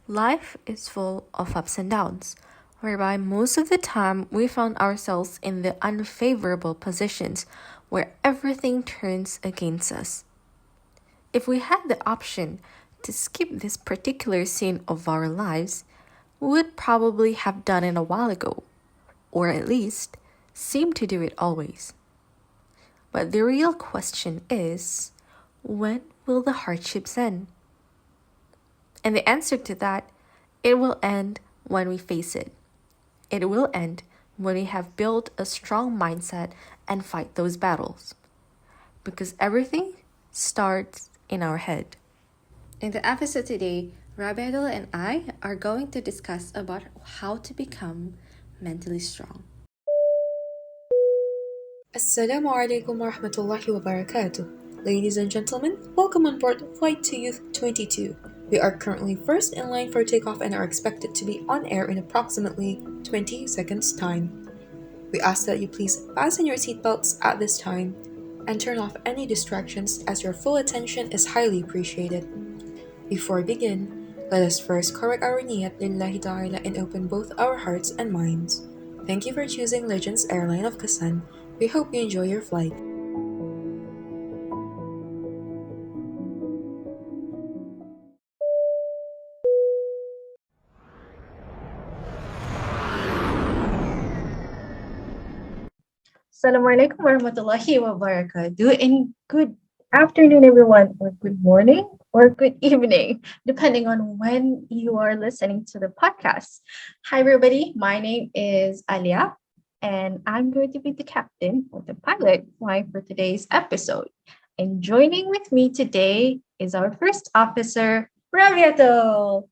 Life is full of ups and downs, whereby most of the time we found ourselves in the unfavorable positions where everything turns against us. If we had the option to skip this particular scene of our lives, we would probably have done it a while ago, or at least seem to do it always. But the real question is, when will the hardships end? And the answer to that, it will end when we face it. It will end when we have built a strong mindset and fight those battles. Because everything starts in our head. In the episode today, Rabiatul and I are going to discuss about how to become mentally strong. Assalamu alaikum wa rahmatullahi wa barakatuh. Ladies and gentlemen, welcome on board Flight to Youth 22. We are currently first in line for takeoff and are expected to be on air in approximately 20 seconds time. We ask that you please fasten your seatbelts at this time and turn off any distractions as your full attention is highly appreciated. Before we begin, let us first correct our niyat lillahi ta'ala and open both our hearts and minds. Thank you for choosing Legends Airline of KESAN. We hope you enjoy your flight. Assalamualaikum warahmatullahi wabarakatuh, and good afternoon, everyone, or good morning, or good evening, depending on when you are listening to the podcast. Hi, everybody. My name is Alya, and I'm going to be the captain or the pilot flying for today's episode. And joining with me today is our first officer, Rabiatul.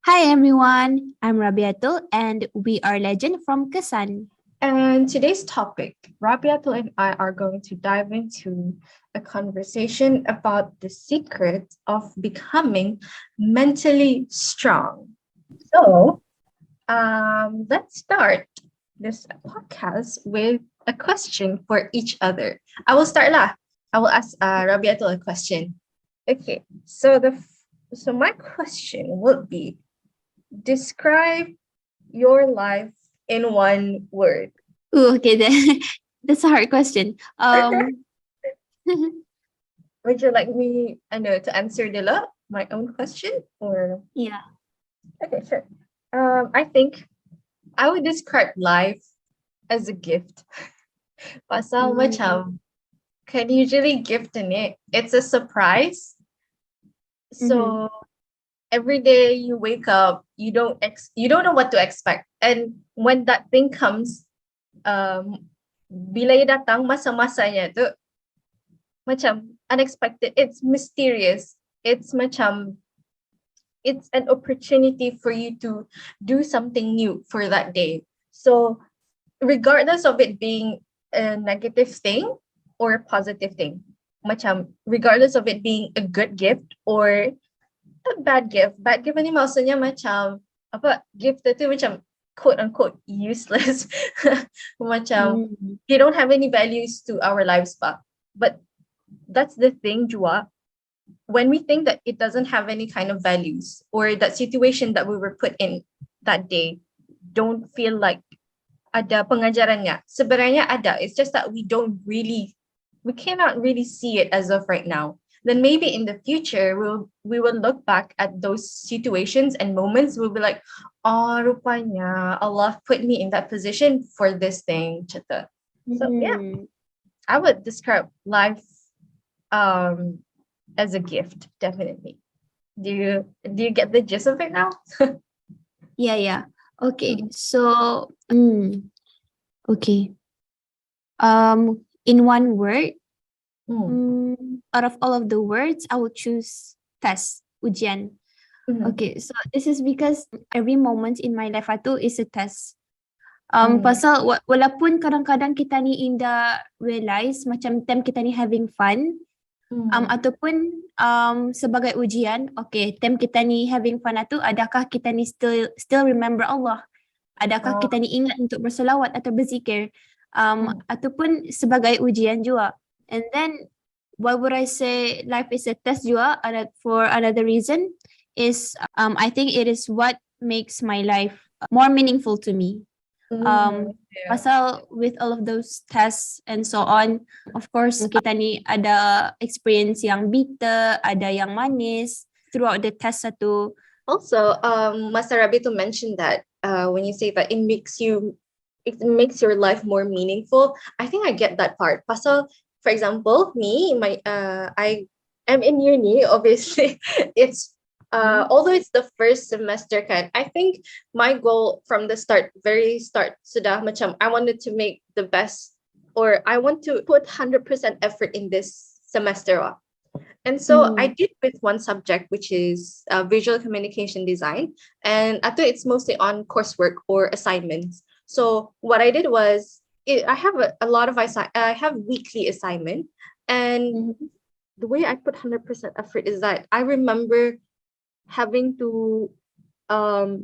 Hi everyone, I'm Rabiatul and we are Legend from KESAN. And today's topic, Rabiatul and I are going to dive into a conversation about the secret of becoming mentally strong. So, let's start this podcast with a question for each other. I will start lah. I will ask Rabiatul a question. Okay, so my question would be, describe your life in one word. Ooh, okay, that's a hard question. Would you like me, to answer my own question, or? Yeah. Okay, sure. I think I would describe life as a gift. Pasal macam can usually gift in it. It's a surprise. So every day you wake up, you don't know what to expect. And when that thing comes, bila ia datang masa-masanya tu macam unexpected, it's mysterious. It's macam it's an opportunity for you to do something new for that day. So regardless of it being a negative thing or a positive thing, macam regardless of it being a good gift or a bad gift ni maksudnya macam apa, gift itu macam quote unquote useless. Macam they don't have any values to our lives pa. But that's the thing jua, when we think that it doesn't have any kind of values, or that situation that we were put in that day don't feel like ada pengajarannya. Sebenarnya ada, it's just that we cannot really see it as of right now. Then maybe in the future we will look back at those situations and moments. We'll be like, oh, rupanya Allah put me in that position for this thing. So yeah, I would describe life as a gift, definitely. Do you get the gist of it now? Yeah. Okay. So okay. In one word, out of all of the words, I would choose test, ujian. Okay, so this is because every moment in my life itu is a test. Pasal walaupun kadang-kadang kita ni indah realize macam time kita ni having fun, ataupun sebagai ujian, okay, time kita ni having fun itu, adakah kita ni still remember Allah? Adakah kita ni ingat untuk bersolawat atau berzikir? Ataupun sebagai ujian juga. And then, why would I say life is a test juga? For another reason, is I think it is what makes my life more meaningful to me. Pasal with all of those tests and so on, of course kita ni ada experience yang bitter, ada yang manis throughout the test satu. Also, Mas Rabiatul mentioned that when you say that it makes your life more meaningful, I think I get that part. Pasal, for example, me, I am in uni, obviously. It's although it's the first semester kan, I think my goal from the very start, sudah macam I wanted to make the best, or I want to put 100% effort in this semester. And so I did with one subject, which is visual communication design. And I thought it's mostly on coursework or assignments. So what I did was, I have a lot of I have weekly assignment. And the way I put 100% effort is that I remember having to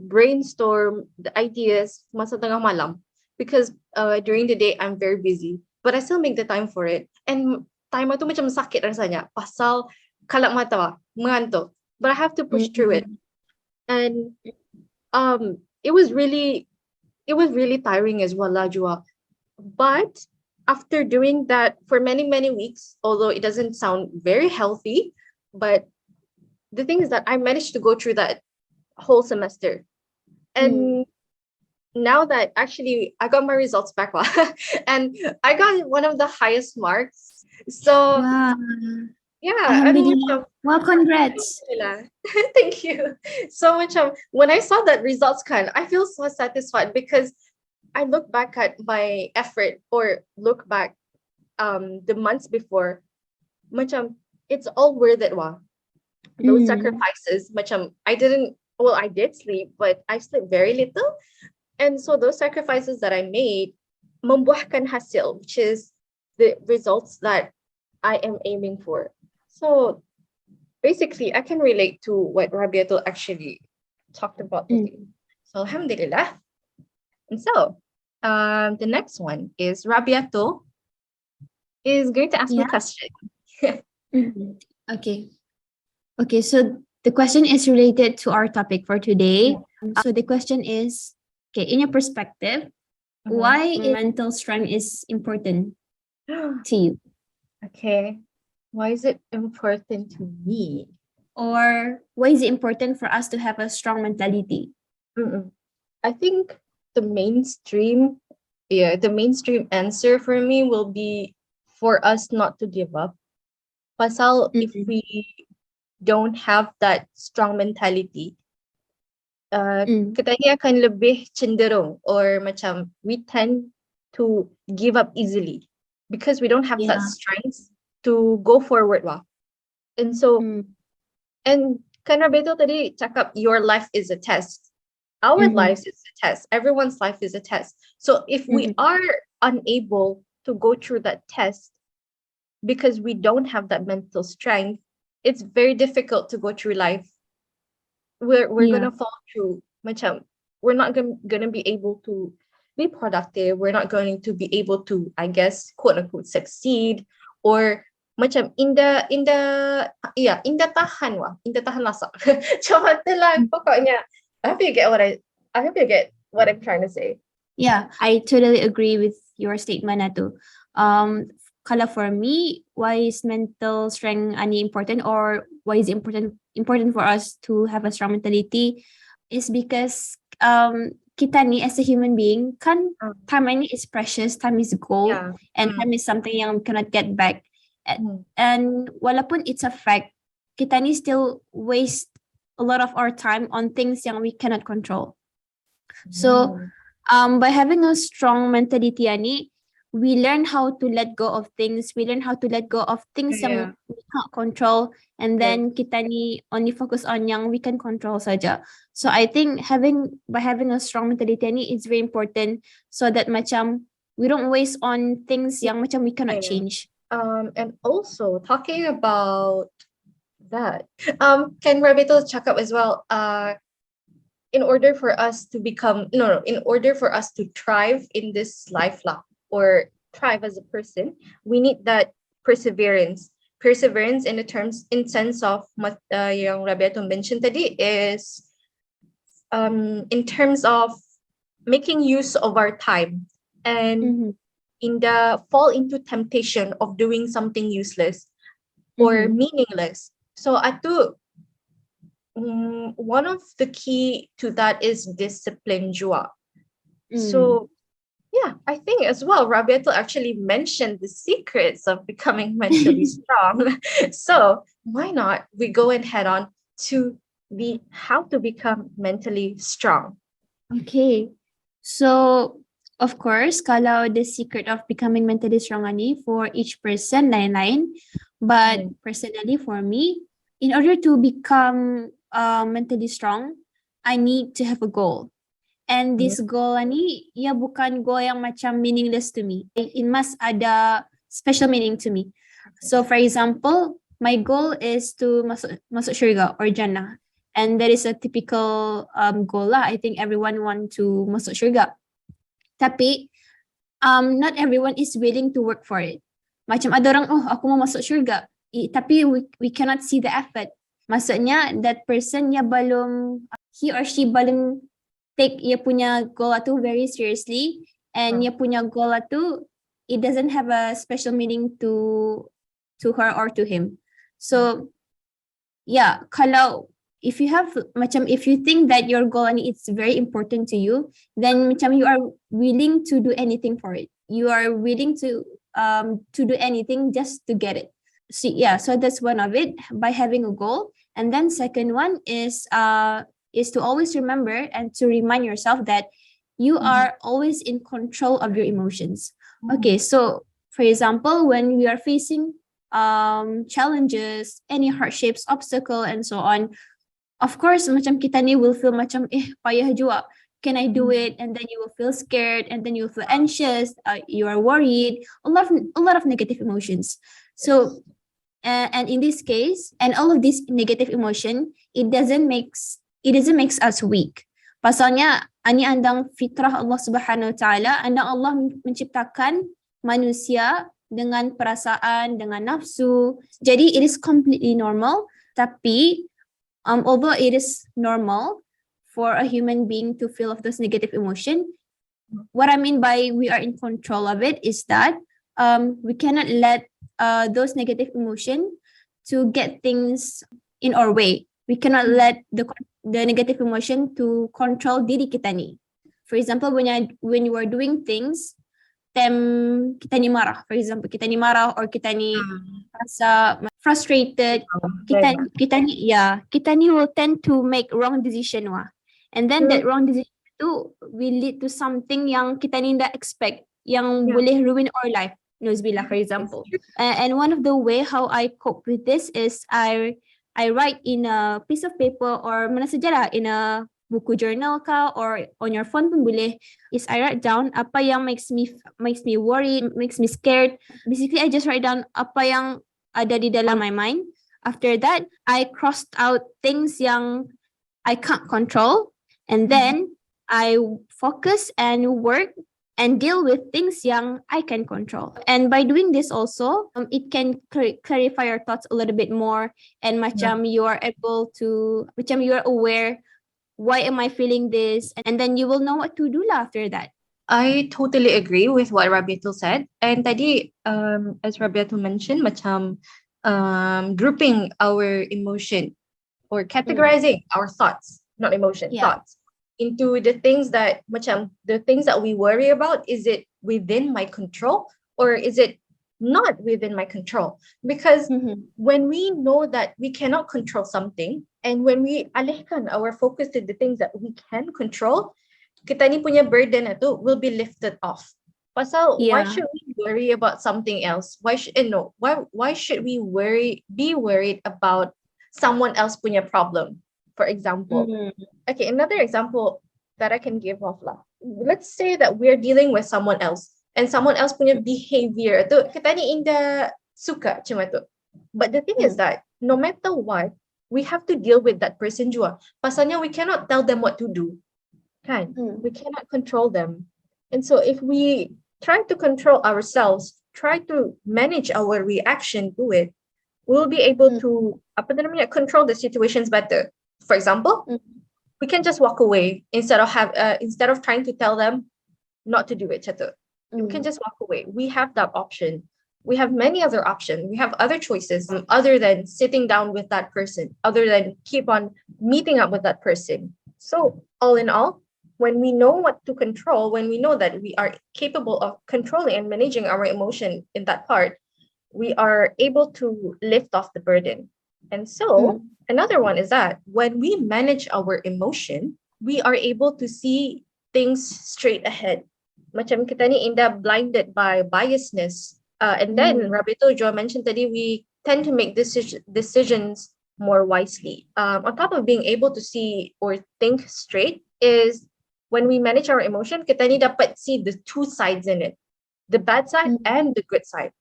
brainstorm the ideas masa tengah malam, because during the day I'm very busy, but I still make the time for it. And time tu macam sakit rasanya pasal kalap mata, mengantuk, but I have to push through it. And it was really tiring as well lah Jua. But after doing that for many weeks, although it doesn't sound very healthy, but the thing is that I managed to go through that whole semester. And now that actually I got my results back and I got one of the highest marks. So Wow. yeah, Well, congrats. Thank you so much. When I saw that results I feel so satisfied, because I look back at my effort, or look back the months before, it's all worth it. Those sacrifices, I did sleep, but I slept very little. And so those sacrifices that I made membuahkan hasil, which is the results that I am aiming for. So basically, I can relate to what Rabiatul actually talked about today. So Alhamdulillah. And so the next one is Rabiatul is going to ask me a question. Okay, so the question is related to our topic for today. So the question is, in your perspective, why mental strength is important to you? Okay, why is it important to me? Or why is it important for us to have a strong mentality? I think the mainstream answer for me will be for us not to give up. Pasal if we don't have that strong mentality, kita ni akan lebih cenderung, or we tend to give up easily, because we don't have that strength to go forward. And so, and kan Rabiatul tadi cakap your life is a test. Our lives is a test. Everyone's life is a test. So if we are unable to go through that test because we don't have that mental strength, it's very difficult to go through life. We're gonna fall through. We're not gonna be able to be productive. We're not going to be able to, I guess, quote unquote, succeed, or inda tahan lasak. Cuma itulah pokoknya. I hope you get what I'm trying to say. Yeah, I totally agree with your statement, Atu. Kalau for me, why is mental strength important, or why is it important for us to have a strong mentality, is because kita ni as a human being kan, time ini is precious, time is gold, and time is something yang we cannot get back. And walaupun it's a fact, kita ni still waste a lot of our time on things yang we cannot control. So by having a strong mentality ani, we learn how to let go of things. We learn how to let go of things yang we can't control, and then kita ni only focus on yang we can control saja. So I think by having a strong mentality ni is very important, so that we don't waste on things yang we cannot change. And also talking about that, can Rabiatul cakap as well, in order for us to thrive in this life or thrive as a person, we need that perseverance. perseverance in sense of yung Rabiatul mentioned tadi is in terms of making use of our time and in the fall into temptation of doing something useless or meaningless. So atu one of the key to that is discipline jua. So yeah, I think as well, Rabiatul actually mentioned the secrets of becoming mentally strong. So why not we go and head on to how to become mentally strong. Okay. So, of course, kalau the secret of becoming mentally strong ani for each person lain-lain. But personally for me, in order to become mentally strong, I need to have a goal. And this goal ani, ya bukan goal yang macam meaningless to me. It must ada special meaning to me. So for example, my goal is to masuk syurga or jannah. And that is a typical goal lah. I think everyone want to masuk syurga. Tapi not everyone is willing to work for it. Macam ada orang, oh aku mau masuk syurga. Tapi we cannot see the effort. Maksudnya that person he or she belum take ia punya goal tu very seriously, and ia punya goal tu it doesn't have a special meaning to her or to him. So yeah, kalau if you think that your goal and it's very important to you, then macam you are willing to do anything for it. You are willing to do anything just to get it. So that's one of it, by having a goal. And then second one is to always remember and to remind yourself that you are always in control of your emotions. Okay, so for example, when we are facing challenges, any hardships, obstacle, and so on, of course, macam kita ni will feel macam payah jua. Can I do it? And then you will feel scared, and then you will feel anxious. You are worried. A lot of negative emotions. So, and in this case, and all of this negative emotion, it doesn't make us weak. Pasalnya, ani andang fitrah Allah Subhanahu Wa Taala, andang Allah menciptakan manusia dengan perasaan, dengan nafsu. Jadi, it is completely normal. Tapi, although it is normal for a human being to feel of those negative emotion, what I mean by we are in control of it is that we cannot let those negative emotion to get things in our way. We cannot let the negative emotion to control diri kita ni. For example, when you are doing things, kita ni marah. For example, kita ni marah or kita ni rasa frustrated. Kita ni will tend to make wrong decision wah. And then that wrong decision tu will lead to something yang kita ni tak expect, yang boleh ruin our life. Nuzbillah, for example. And one of the way how I cope with this is I write in a piece of paper or mana saja lah, in a buku journal ka or on your phone pun boleh, is I write down apa yang makes me worried, makes me scared. Basically, I just write down apa yang ada di dalam my mind. After that, I crossed out things yang I can't control, and then I focus and work and deal with things yang I can control. And by doing this also, it can clarify your thoughts a little bit more, and macam you are able to, macam you are aware, why am I feeling this? And then you will know what to do after that. I totally agree with what Rabiatul said. And tadi, as Rabiatul mentioned, macam grouping our emotion or categorizing our thoughts, not emotion, thoughts, into the things that we worry about. Is it within my control or is it not within my control? Because when we know that we cannot control something, and when we alihkan our focus to the things that we can control, kita ni punya burden itu will be lifted off. Pasal, why should we worry about something else? Why should we be worried about someone else punya problem? For example, okay, another example that I can give off lah. Let's say that we're dealing with someone else, and someone else punya behavior tu kita ni inda suka cuma tu. But the thing is that no matter what, we have to deal with that person jua. Pasalnya we cannot tell them what to do, kan? We cannot control them. And so if we try to control ourselves, try to manage our reaction to it, we'll be able to control the situations better. For example, we can just walk away instead of trying to tell them not to do it. We can just walk away. We have that option. We have many other options. We have other choices other than sitting down with that person, other than keep on meeting up with that person. So all in all, when we know what to control, when we know that we are capable of controlling and managing our emotion in that part, we are able to lift off the burden. And so another one is that when we manage our emotion, we are able to see things straight ahead. Macam kita ni indah blinded by biasness. And then Rabiatul juga mentioned tadi, we tend to make decisions more wisely. On top of being able to see or think straight is when we manage our emotion, kita ni dapat see the two sides in it, the bad side and the good side.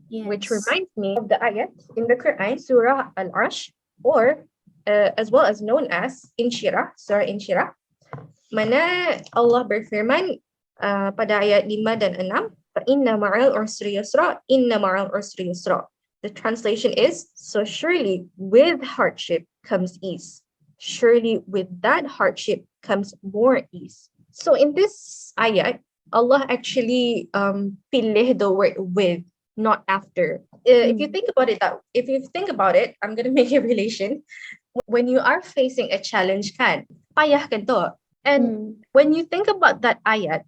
Yes. Which reminds me of the ayat in the Quran, Surah Al-Arsh, or as well as known as Inshirah, Surah Inshirah, mana Allah berfirman pada ayat 5 dan 6, فَإِنَّ مَعَ الْعُسْرِ يُسْرًا إِنَّ مَعَ الْعُسْرِ يُسْرًا. The translation is, so surely with hardship comes ease. Surely with that hardship comes more ease. So in this ayat, Allah actually pilih the word with, not after. If you think about it, I'm gonna make a relation. When you are facing a challenge, kan, payah kan to. And when you think about that ayat,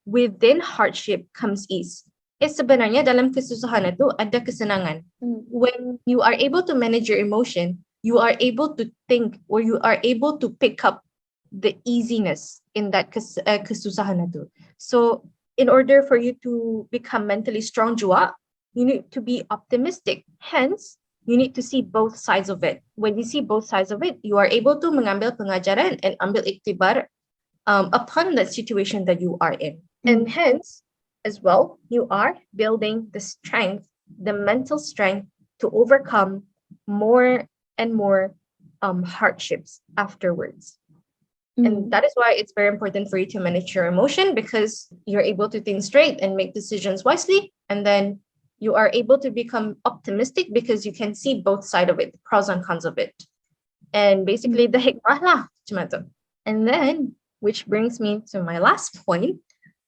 within hardship comes ease. Sebenarnya dalam kesusahan itu ada kesenangan. When you are able to manage your emotion, you are able to think, or you are able to pick up the easiness in that kesusahan itu. So in order for you to become mentally strong jua, you need to be optimistic. Hence, you need to see both sides of it. When you see both sides of it, you are able to mengambil pengajaran and ambil iktibar upon the situation that you are in. And hence, as well, you are building the strength, the mental strength to overcome more and more hardships afterwards. And that is why it's very important for you to manage your emotion, because you're able to think straight and make decisions wisely. And then you are able to become optimistic because you can see both sides of it, the pros and cons of it. And basically, the hikmah lah, and then, which brings me to my last point,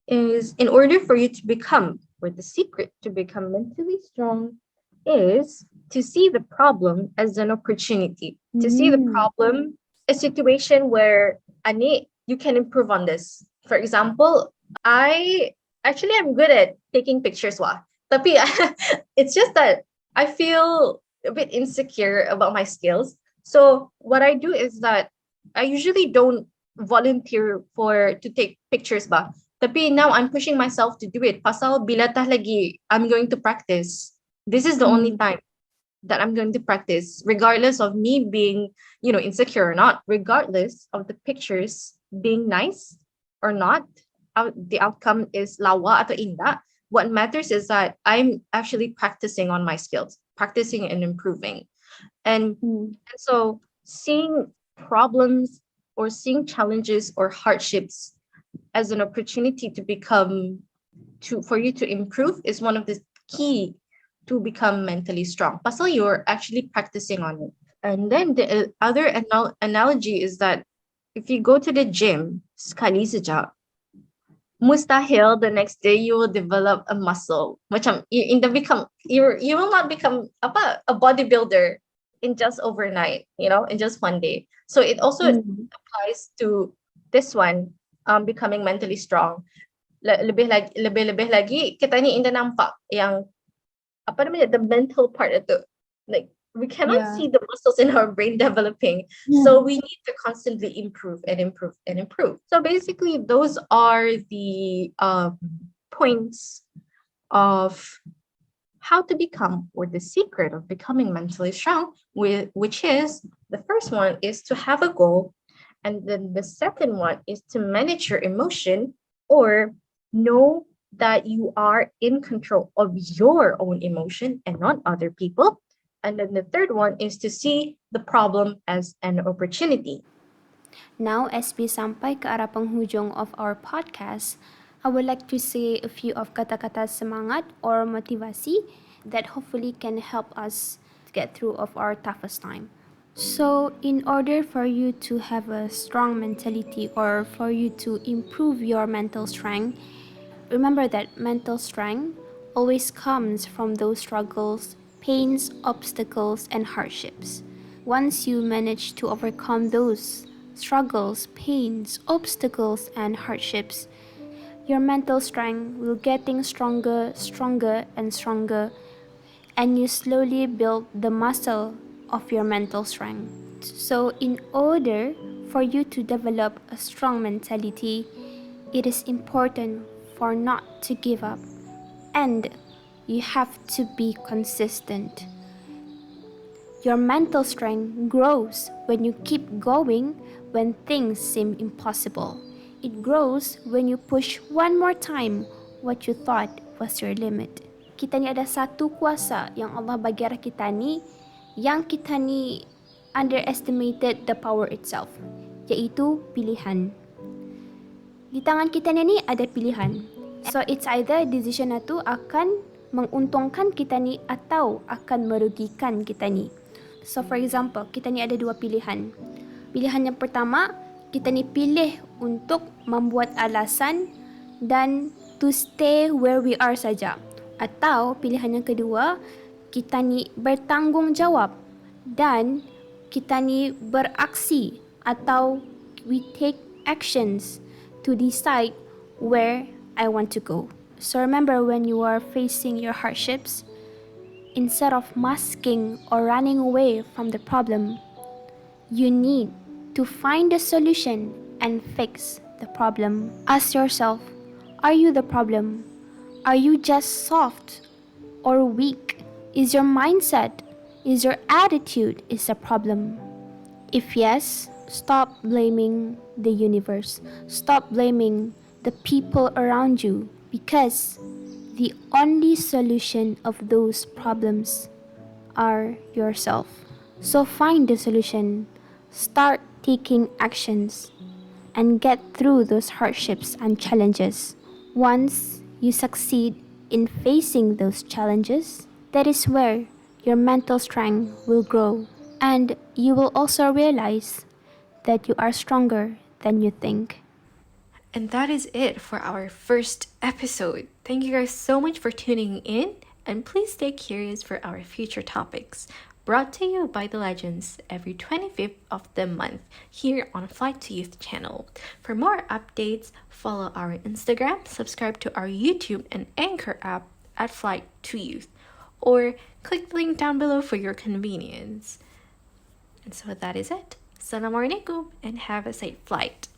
is in order for you to become, or the secret to become mentally strong is to see the problem as an opportunity, to see the problem, a situation where you can improve on this. For example, I'm good at taking pictures, tapi it's just that I feel a bit insecure about my skills. So what I do is that I usually don't volunteer to take pictures Tapi now I'm pushing myself to do it. Pasal bila tah lagi, I'm going to practice. This is the only time that I'm going to practice, regardless of me being, insecure or not, regardless of the pictures being nice or not. The outcome is lawa atau indah. What matters is that I'm actually practicing on my skills, practicing and improving. And so seeing problems or seeing challenges or hardships as an opportunity for you to improve is one of the key to become mentally strong. Pasal you're actually practicing on it. And then the other analogy is that if you go to the gym, sekali saja, mustahil the next day you will develop a muscle. Macam you will not become a bodybuilder in just overnight, in just one day. So it also applies to this one. Becoming mentally strong. Lebih lagi kita ni indah nampak yang the mental part itu. Like we cannot see the muscles in our brain developing. So we need to constantly improve and improve and improve. So basically those are the points of how to become, or the secret of becoming mentally strong, which is, the first one is to have a goal. And then the second one is to manage your emotion, or know that you are in control of your own emotion and not other people. And then the third one is to see the problem as an opportunity. Now, as we sampai ke arah penghujung of our podcast, I would like to say a few of kata-kata semangat or motivasi that hopefully can help us get through of our toughest time. So in order for you to have a strong mentality or for you to improve your mental strength, remember that mental strength always comes from those struggles, pains, obstacles, and hardships. Once you manage to overcome those struggles, pains, obstacles, and hardships, your mental strength will getting stronger, stronger, and stronger, and you slowly build the muscle of your mental strength. So in order for you to develop a strong mentality, it is important for not to give up, and you have to be consistent. Your mental strength grows when you keep going when things seem impossible. It grows when you push one more time what you thought was your limit. Kita ni ada satu kuasa yang Allah bagi arah kita ni, yang kita ni underestimated the power itself, iaitu pilihan. Di tangan kita ni ada pilihan. So it's either decision itu akan menguntungkan kita ni atau akan merugikan kita ni. So for example, kita ni ada dua pilihan. Pilihan yang pertama, kita ni pilih untuk membuat alasan dan to stay where we are saja. Atau pilihan yang kedua, kita ni bertanggungjawab dan kita ni beraksi atau we take actions to decide where I want to go. So remember, when you are facing your hardships, instead of masking or running away from the problem, you need to find a solution and fix the problem. Ask yourself, are you the problem? Are you just soft or weak? Is your mindset, is your attitude is a problem? If yes, stop blaming the universe. Stop blaming the people around you, because the only solution of those problems are yourself. So find the solution. Start taking actions and get through those hardships and challenges. Once you succeed in facing those challenges, that is where your mental strength will grow, and you will also realize that you are stronger than you think. And that is it for our first episode. Thank you guys so much for tuning in, and please stay curious for our future topics, brought to you by the Legends every 25th of the month here on Flight to Youth channel. For more updates, follow our Instagram, subscribe to our YouTube and Anchor app at Flight to Youth, or click the link down below for your convenience. And so that is it. Assalamualaikum and have a safe flight.